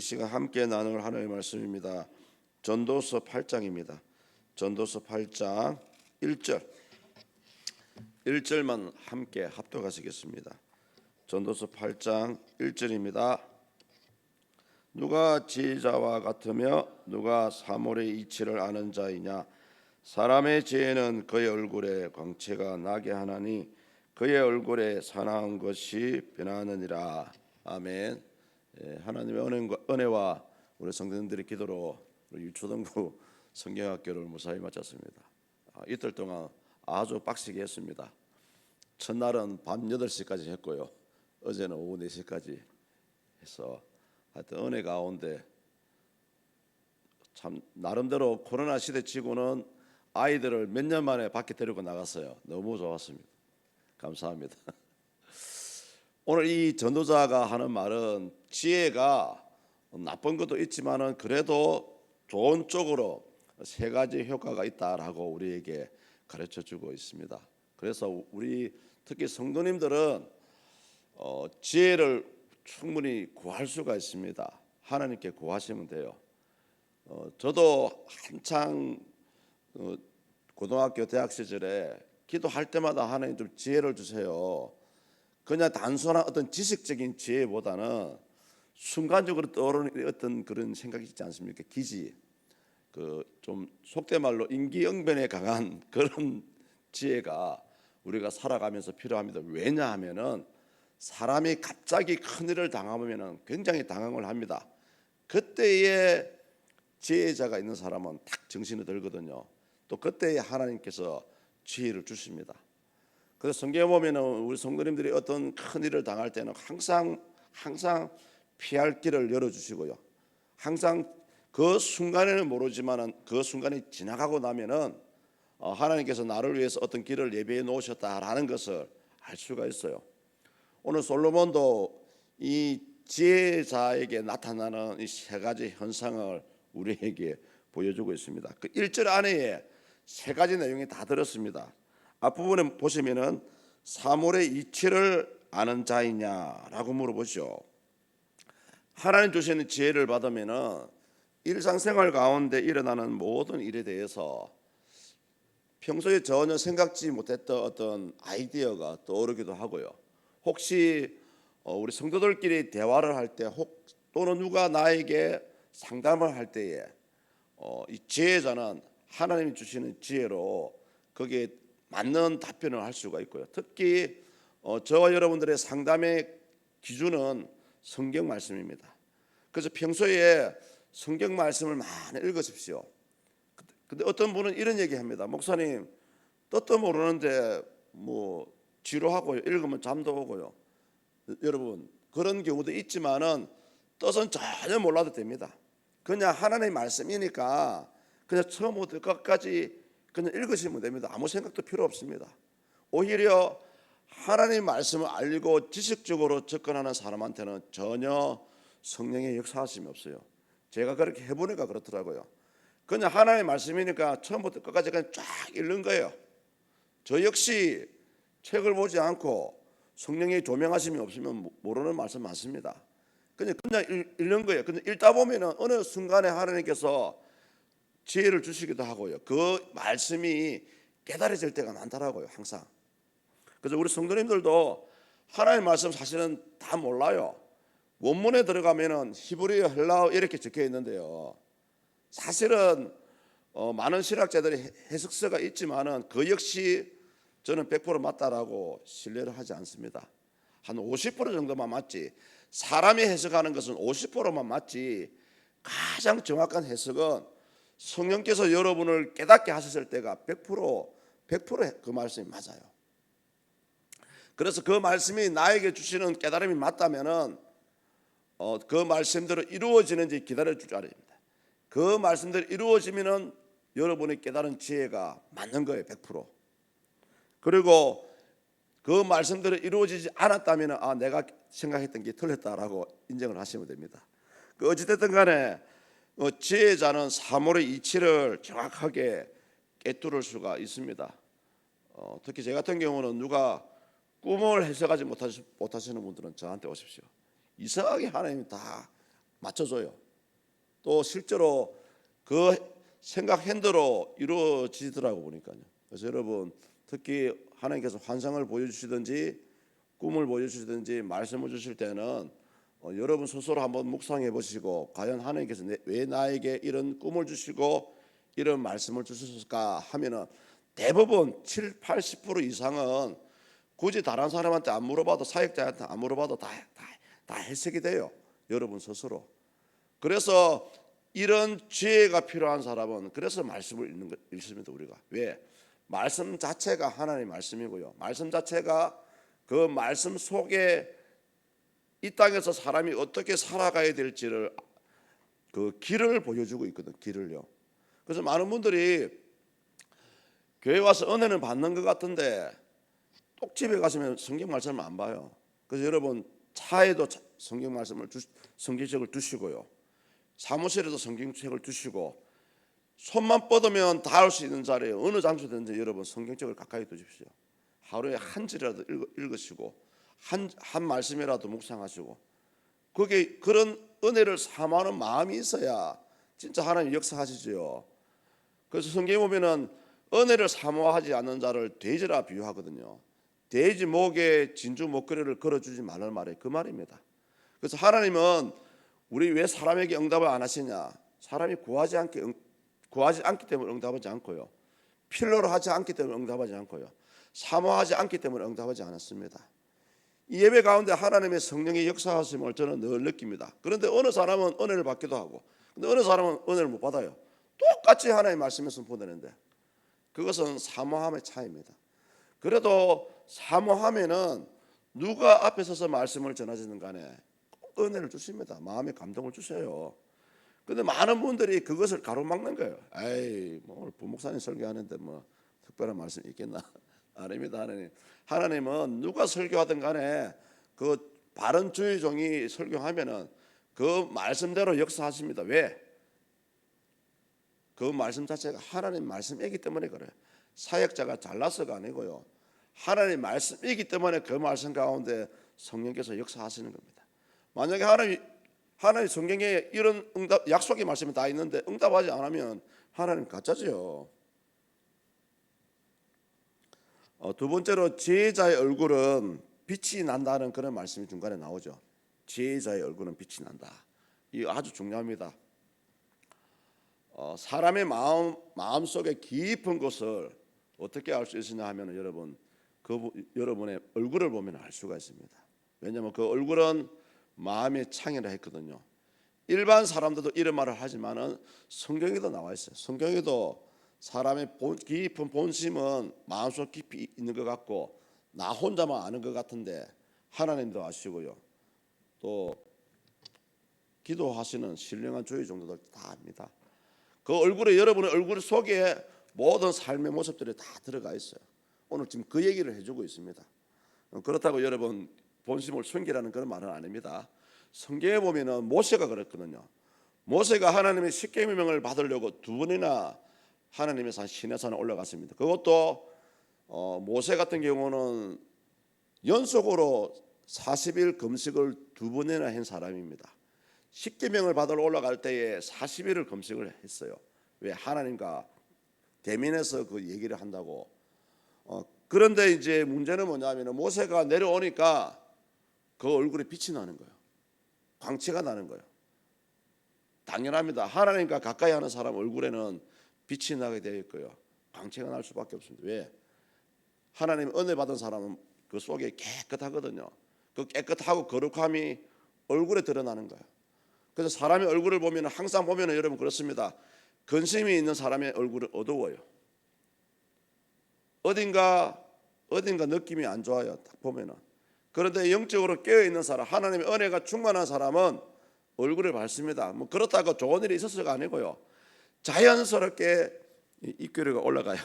시간 함께 나눌 하나님의 말씀입니다. 전도서 8장입니다. 전도서 8장 1절만 함께 합독하시겠습니다. 전도서 8장 1절입니다. 누가 지혜자와 같으며 누가 사물의 이치를 아는 자이냐. 사람의 지혜는 그의 얼굴에 광채가 나게 하나니 그의 얼굴에 사나운 것이 변하느니라. 아멘. 하나님의 은혜와 우리 성도님들의 기도로 우리 유초등부 성경학교를 무사히 마쳤습니다. 이틀 동안 아주 빡시게 했습니다. 첫날은 밤 8시까지 했고요. 어제는 오후 4시까지 해서 하여튼 은혜 가운데 참 나름대로 코로나 시대 치고는 아이들을 몇 년 만에 밖에 데리고 나갔어요. 너무 좋았습니다. 감사합니다. 오늘 이 전도자가 하는 말은 지혜가 나쁜 것도 있지만은 그래도 좋은 쪽으로 3가지 효과가 있다라고 우리에게 가르쳐 주고 있습니다. 그래서 우리 특히 성도님들은 지혜를 충분히 구할 수가 있습니다. 하나님께 구하시면 돼요. 저도 한창 고등학교 대학 시절에 기도할 때마다 하나님 좀 지혜를 주세요. 그냥 단순한 어떤 지식적인 지혜보다는 순간적으로 떠오르는 어떤 그런 생각이 있지 않습니까? 기지, 좀 속된 말로 임기응변에 강한 그런 지혜가 우리가 살아가면서 필요합니다. 왜냐하면은 사람이 갑자기 큰일을 당하면은 굉장히 당황을 합니다. 그때에 지혜자가 있는 사람은 탁 정신이 들거든요. 또 그때에 하나님께서 지혜를 주십니다. 그래서 성경에 보면은 우리 성도님들이 어떤 큰 일을 당할 때는 항상 피할 길을 열어주시고요. 항상 그 순간에는 모르지만은 그 순간이 지나가고 나면은 하나님께서 나를 위해서 어떤 길을 예비해 놓으셨다라는 것을 알 수가 있어요. 오늘 솔로몬도 이 지혜자에게 나타나는 이 3가지 현상을 우리에게 보여주고 있습니다. 그 1절 안에 3가지 내용이 다 들었습니다. 앞부분에 보시면은 사물의 이치를 아는 자이냐라고 물어보죠. 하나님 주시는 지혜를 받으면은 일상생활 가운데 일어나는 모든 일에 대해서 평소에 전혀 생각지 못했던 어떤 아이디어가 떠오르기도 하고요. 혹시 우리 성도들끼리 대화를 할 때 또는 누가 나에게 상담을 할 때에 이 지혜자는 하나님이 주시는 지혜로 거기에 맞는 답변을 할 수가 있고요. 특히 저와 여러분들의 상담의 기준은 성경 말씀입니다. 그래서 평소에 성경 말씀을 많이 읽으십시오. 근데 어떤 분은 이런 얘기합니다. 목사님, 뜻도 모르는데 뭐 지루하고요. 읽으면 잠도 오고요. 여러분, 그런 경우도 있지만은 뜻은 전혀 몰라도 됩니다. 그냥 하나님의 말씀이니까 그냥 처음부터 끝까지 그냥 읽으시면 됩니다. 아무 생각도 필요 없습니다. 오히려 하나님의 말씀을 알고 지식적으로 접근하는 사람한테는 전혀 성령의 역사하심이 없어요. 제가 그렇게 해보니까 그렇더라고요. 그냥 하나님의 말씀이니까 처음부터 끝까지 그냥 쫙 읽는 거예요. 저 역시 책을 보지 않고 성령의 조명하심이 없으면 모르는 말씀 많습니다. 그냥 읽는 거예요. 근데 읽다 보면은 어느 순간에 하나님께서 지혜를 주시기도 하고요. 그 말씀이 깨달아질 때가 많더라고요. 항상. 그래서 우리 성도님들도 하나님의 말씀 사실은 다 몰라요. 원문에 들어가면은 히브리어, 헬라어 이렇게 적혀 있는데요. 사실은 많은 신학자들이 해석서가 있지만은 그 역시 저는 100% 맞다라고 신뢰를 하지 않습니다. 한 50% 정도만 맞지. 사람이 해석하는 것은 50%만 맞지. 가장 정확한 해석은 성령께서 여러분을 깨닫게 하셨을 때가 100% 그 말씀이 맞아요. 그래서 그 말씀이 나에게 주시는 깨달음이 맞다면은 그 말씀대로 이루어지는지 기다려 줄 줄 알아야 됩니다. 그 말씀대로 이루어지면은 여러분의 깨달은 지혜가 맞는 거예요. 100%. 그리고 그 말씀대로 이루어지지 않았다면은 내가 생각했던 게 틀렸다라고 인정을 하시면 됩니다. 어찌됐든 간에 지혜자는 사물의 이치를 정확하게 꿰뚫을 수가 있습니다. 특히 제 같은 경우는 누가 꿈을 해석하지 못하시는 분들은 저한테 오십시오. 이상하게 하나님이 다 맞춰줘요. 또 실제로 그 생각한 대로 이루어지더라고 보니까요. 그래서 여러분 특히 하나님께서 환상을 보여주시든지 꿈을 보여주시든지 말씀을 주실 때는 여러분 스스로 한번 묵상해 보시고 과연 하나님께서 왜 나에게 이런 꿈을 주시고 이런 말씀을 주셨을까 하면은 대부분 7, 80% 이상은 굳이 다른 사람한테 안 물어봐도 사역자한테 안 물어봐도 다 해석이 돼요. 여러분 스스로. 그래서 이런 지혜가 필요한 사람은 그래서 말씀을 읽습니다. 우리가 왜? 말씀 자체가 하나님의 말씀이고요. 말씀 자체가 그 말씀 속에 이 땅에서 사람이 어떻게 살아가야 될지를 그 길을 보여주고 있거든. 길을요. 그래서 많은 분들이 교회 와서 은혜는 받는 것 같은데 꼭 집에 가시면 성경 말씀을 안 봐요. 그래서 여러분 차에도 성경 말씀을 성경책을 두시고요. 사무실에도 성경책을 두시고 손만 뻗으면 닿을 수 있는 자리에 어느 장소든지 여러분 성경책을 가까이 두십시오. 하루에 한 절이라도 읽으시고 한 말씀이라도 묵상하시고 그게 그런 은혜를 사모하는 마음이 있어야 진짜 하나님 역사하시죠. 그래서 성경에 보면은 은혜를 사모하지 않는 자를 돼지라 비유하거든요. 돼지 목에 진주 목걸이를 걸어주지 말라는 말이 그 말입니다. 그래서 하나님은 우리 왜 사람에게 응답을 안 하시냐? 사람이 구하지 않기 때문에 응답하지 않고요. 필요로 하지 않기 때문에 응답하지 않고요. 사모하지 않기 때문에 응답하지 않았습니다. 이 예배 가운데 하나님의 성령의 역사하심을 저는 늘 느낍니다. 그런데 어느 사람은 은혜를 받기도 하고, 근데 어느 사람은 은혜를 못 받아요. 똑같이 하나님의 말씀에서 보내는데 그것은 사모함의 차이입니다. 그래도 사모하면은 누가 앞에 서서 말씀을 전하시는 간에 은혜를 주십니다. 마음의 감동을 주셔요. 근데 많은 분들이 그것을 가로막는 거예요. 에이, 뭐 오늘 부목사님 설교하는데 뭐 특별한 말씀이 있겠나? 아닙니다. 하나님은 누가 설교하든 간에 그 바른 주의 종이 설교하면은 그 말씀대로 역사하십니다. 왜? 그 말씀 자체가 하나님 말씀이기 때문에 그래요. 사역자가 잘나서가 아니고요. 하나님 말씀이기 때문에 그 말씀 가운데 성령께서 역사하시는 겁니다. 만약에 하나님 성경에 이런 응답 약속의 말씀이 다 있는데 응답하지 않으면 하나님 가짜죠. 두 번째로 지혜자의 얼굴은 빛이 난다는 그런 말씀이 중간에 나오죠. 지혜자의 얼굴은 빛이 난다. 이거 아주 중요합니다. 사람의 마음 속에 깊은 것을 어떻게 알 수 있으냐 하면 여러분 여러분의 얼굴을 보면 알 수가 있습니다. 왜냐하면 그 얼굴은 마음의 창이라 했거든요. 일반 사람들도 이런 말을 하지만은 성경에도 나와 있어요. 성경에도 사람의 깊은 본심은 마음속 깊이 있는 것 같고 나 혼자만 아는 것 같은데 하나님도 아시고요. 또 기도하시는 신령한 주의 종도들 다 압니다. 그 얼굴에 여러분의 얼굴 속에 모든 삶의 모습들이 다 들어가 있어요. 오늘 지금 그 얘기를 해주고 있습니다. 그렇다고 여러분 본심을 숨기라는 그런 말은 아닙니다. 성경에 보면은 모세가 그랬거든요. 모세가 하나님의 십계명을 받으려고 두 번이나 하나님의 산 시내산에 올라갔습니다. 그것도 모세 같은 경우는 연속으로 40일 금식을 두 번이나 한 사람입니다. 십계명을 받으러 올라갈 때에 40일을 금식을 했어요. 왜? 하나님과 대면해서 그 얘기를 한다고. 그런데 이제 문제는 뭐냐면 모세가 내려오니까 그 얼굴에 빛이 나는 거예요. 광채가 나는 거예요. 당연합니다. 하나님과 가까이 하는 사람 얼굴에는 빛이 나게 되어 있고요. 광채가 날 수밖에 없습니다. 왜? 하나님 은혜 받은 사람은 그 속에 깨끗하거든요. 그 깨끗하고 거룩함이 얼굴에 드러나는 거예요. 그래서 사람의 얼굴을 보면 항상 보면 여러분 그렇습니다. 근심이 있는 사람의 얼굴은 어두워요. 어딘가 느낌이 안 좋아요. 딱 보면은. 그런데 영적으로 깨어 있는 사람, 하나님의 은혜가 충만한 사람은 얼굴을 밝습니다. 뭐 그렇다고 좋은 일이 있어서가 아니고요. 자연스럽게 입꼬리가 올라가요.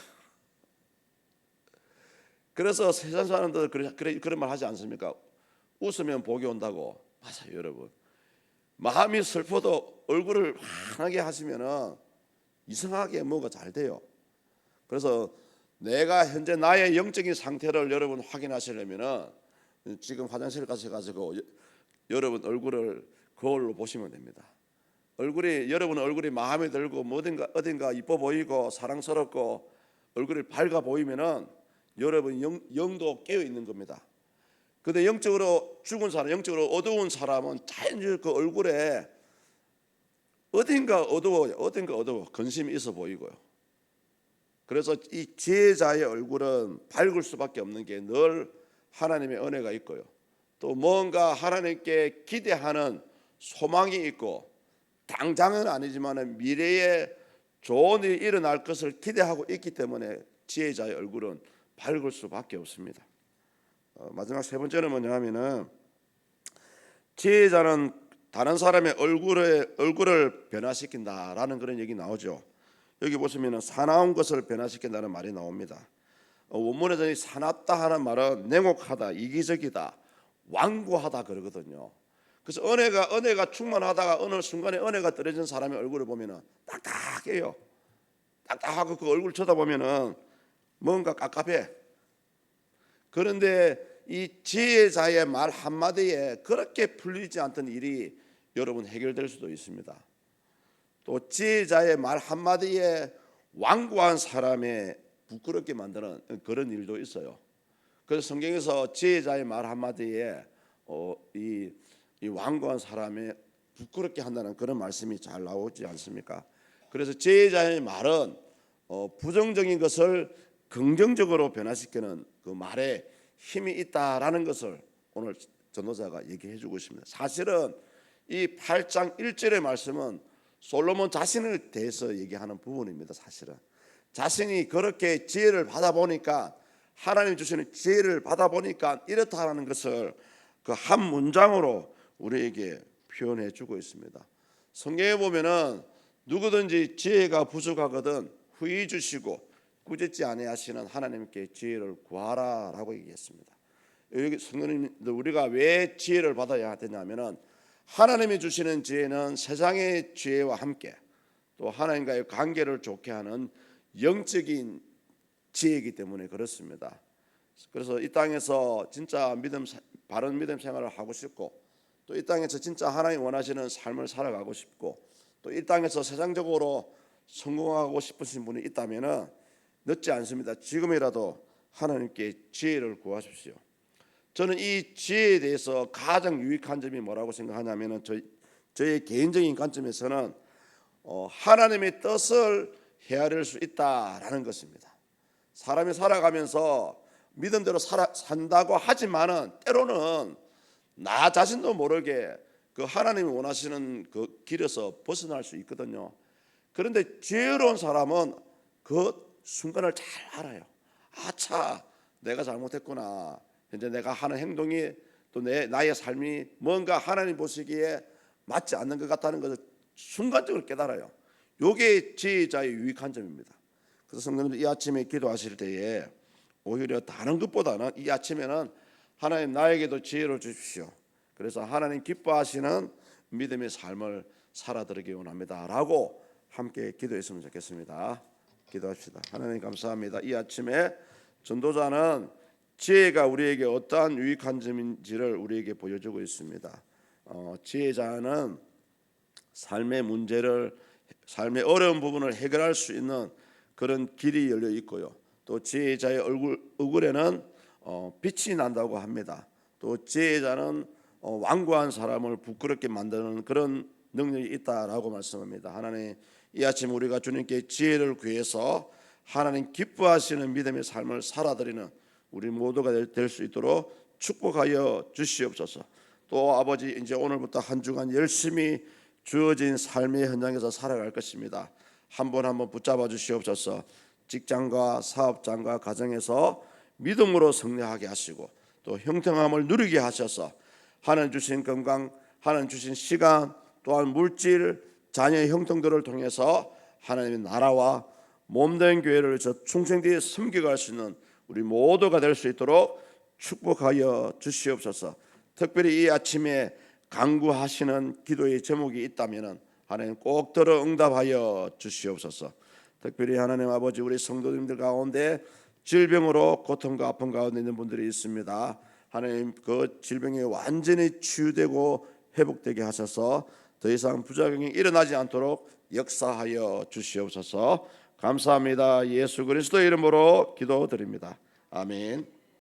그래서 세상 사람들 그런 말 하지 않습니까? 웃으면 복이 온다고. 맞아요, 여러분. 마음이 슬퍼도 얼굴을 환하게 하시면은 이상하게 뭐가 잘 돼요. 그래서 내가 현재 나의 영적인 상태를 여러분 확인하시려면은 지금 화장실 가셔가지고 여러분 얼굴을 거울로 보시면 됩니다. 여러분 얼굴이 마음에 들고 어딘가 이뻐 보이고 사랑스럽고 얼굴이 밝아 보이면은 여러분 영도 깨어 있는 겁니다. 근데 영적으로 죽은 사람, 영적으로 어두운 사람은 자연적으로 그 얼굴에 어딘가 어두워 근심이 있어 보이고요. 그래서 이 지혜자의 얼굴은 밝을 수밖에 없는 게 늘 하나님의 은혜가 있고요. 또 뭔가 하나님께 기대하는 소망이 있고 당장은 아니지만 미래에 좋은 일이 일어날 것을 기대하고 있기 때문에 지혜자의 얼굴은 밝을 수밖에 없습니다. 마지막 세 번째는 뭐냐 하면은 지혜자는 다른 사람의 얼굴을 변화시킨다라는 그런 얘기 나오죠. 여기 보시면은 사나운 것을 변화시킨다는 말이 나옵니다. 원문에서 사납다 하는 말은 냉혹하다, 이기적이다, 완고하다 그러거든요. 그래서 은혜가 충만하다가 어느 순간에 은혜가 떨어진 사람의 얼굴을 보면은 딱딱해요. 딱딱하고 그 얼굴 쳐다보면은 뭔가 깝깝해. 그런데 이 지혜자의 말 한마디에 그렇게 풀리지 않던 일이 여러분 해결될 수도 있습니다. 또 지혜자의 말 한마디에 완고한 사람의 부끄럽게 만드는 그런 일도 있어요. 그래서 성경에서 지혜자의 말 한마디에 이 완고한 사람의 부끄럽게 한다는 그런 말씀이 잘 나오지 않습니까? 그래서 지혜자의 말은 부정적인 것을 긍정적으로 변화시키는 그 말에 힘이 있다라는 것을 오늘 전도자가 얘기해 주고 있습니다. 사실은 이 8장 1절의 말씀은 솔로몬 자신을 대해서 얘기하는 부분입니다. 사실은 자신이 그렇게 지혜를 받아보니까 하나님 주시는 지혜를 받아보니까 이렇다라는 것을 그 한 문장으로 우리에게 표현해 주고 있습니다. 성경에 보면은 누구든지 지혜가 부족하거든 후히 주시고 꾸짖지 아니하시는 하나님께 지혜를 구하라라고 얘기했습니다. 여기 성경은 우리가 왜 지혜를 받아야 되냐면은 하나님이 주시는 지혜는 세상의 지혜와 함께 또 하나님과의 관계를 좋게 하는 영적인 지혜이기 때문에 그렇습니다. 그래서 이 땅에서 진짜 바른 믿음 생활을 하고 싶고 또 이 땅에서 진짜 하나님 원하시는 삶을 살아가고 싶고 또 이 땅에서 세상적으로 성공하고 싶으신 분이 있다면은 늦지 않습니다. 지금이라도 하나님께 지혜를 구하십시오. 저는 이 지혜에 대해서 가장 유익한 점이 뭐라고 생각하냐면은 저의 개인적인 관점에서는 하나님의 뜻을 헤아릴 수 있다라는 것입니다. 사람이 살아가면서 믿음대로 산다고 하지만은 때로는 나 자신도 모르게 그 하나님이 원하시는 그 길에서 벗어날 수 있거든요. 그런데 지혜로운 사람은 그 순간을 잘 알아요. 아차, 내가 잘못했구나. 현재 내가 하는 행동이 또 나의 삶이 뭔가 하나님 보시기에 맞지 않는 것 같다는 것을 순간적으로 깨달아요. 이게 지혜자의 유익한 점입니다. 그래서 성도님들 이 아침에 기도하실 때에 오히려 다른 것보다는 이 아침에는 하나님 나에게도 지혜를 주십시오. 그래서 하나님 기뻐하시는 믿음의 삶을 살아드리기 원합니다 라고 함께 기도했으면 좋겠습니다. 기도합시다. 하나님 감사합니다. 이 아침에 전도자는 지혜가 우리에게 어떠한 유익한 점인지를 우리에게 보여주고 있습니다. 지혜자는 삶의 어려운 부분을 해결할 수 있는 그런 길이 열려 있고요. 또 지혜자의 얼굴에는 빛이 난다고 합니다. 또 지혜자는 완고한 사람을 부끄럽게 만드는 그런 능력이 있다라고 말씀합니다. 하나님 이 아침 우리가 주님께 지혜를 구해서 하나님 기뻐하시는 믿음의 삶을 살아드리는 우리 모두가 될 수 있도록 축복하여 주시옵소서. 또 아버지 이제 오늘부터 한 주간 열심히 주어진 삶의 현장에서 살아갈 것입니다. 한 번 한 번 붙잡아 주시옵소서. 직장과 사업장과 가정에서 믿음으로 승리하게 하시고 또 형통함을 누리게 하셔서 하나님 주신 건강, 하나님 주신 시간 또한 물질, 자녀의 형통들을 통해서 하나님의 나라와 몸된 교회를 저 충성되이 섬겨갈 수 있는 우리 모두가 될 수 있도록 축복하여 주시옵소서. 특별히 이 아침에 간구하시는 기도의 제목이 있다면 하나님 꼭 들어 응답하여 주시옵소서. 특별히 하나님 아버지 우리 성도님들 가운데 질병으로 고통과 아픔 가운데 있는 분들이 있습니다. 하나님 그 질병에 완전히 치유되고 회복되게 하셔서 더 이상 부작용이 일어나지 않도록 역사하여 주시옵소서. 감사합니다. 예수 그리스도의 이름으로 기도드립니다. 아멘.